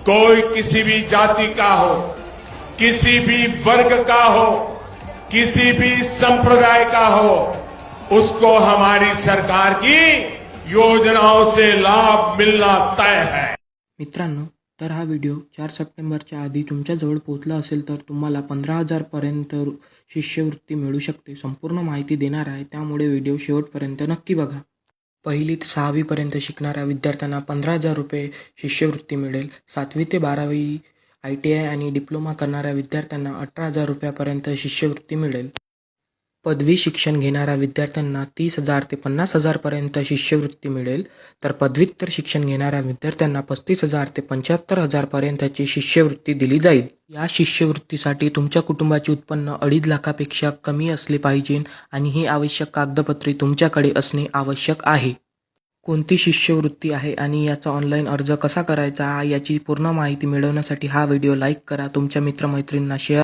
कोई किसी भी जाति का हो, किसी भी वर्ग का हो, किसी भी संप्रदाय का हो, उसको हमारी सरकार की योजनाओं से लाभ मिलना तय है। मित्रांनो, तर हा व्हिडिओ 4 सप्टेंबरच्या आधी तुमच्याजवळ पोहोचला असेल तर तुम्हाला 15,000 पर्यंत शिष्यवृत्ती मिळू शकते. संपूर्ण माहिती देणार आहे, त्यामुळे व्हिडिओ शेवटपर्यंत नक्की बघा. 1ली ते 6वी पर्यंत शिकणाऱ्या विद्यार्थ्यांना 15,000 रुपये शिष्यवृत्ती मिळेल. 7वी ते 12वी ITI आणि डिप्लोमा करणाऱ्या विद्यार्थ्यांना 18,000 रुपयापर्यंत शिष्यवृत्ती मिळेल. पदवी शिक्षण घेणाऱ्या विद्यार्थ्यांना 30,000 ते 50,000 पर्यंत शिष्यवृत्ती मिळेल, तर पदव्युत्तर शिक्षण घेणाऱ्या विद्यार्थ्यांना 35,000 ते 75,000 पर्यंतची शिष्यवृत्ती दिली जाईल. या शिष्यवृत्तीसाठी तुमच्या कुटुंबाचे उत्पन्न 2.5 लाखापेक्षा कमी असले पाहिजे आणि ही आवश्यक कागदपत्रे तुमच्याकडे असणे आवश्यक आहे. कोणती शिष्यवृत्ती आहे आणि याचा ऑनलाईन अर्ज कसा करायचा याची पूर्ण माहिती मिळवण्यासाठी हा व्हिडिओ लाईक करा, तुमच्या मित्रमैत्रिणींना शेअर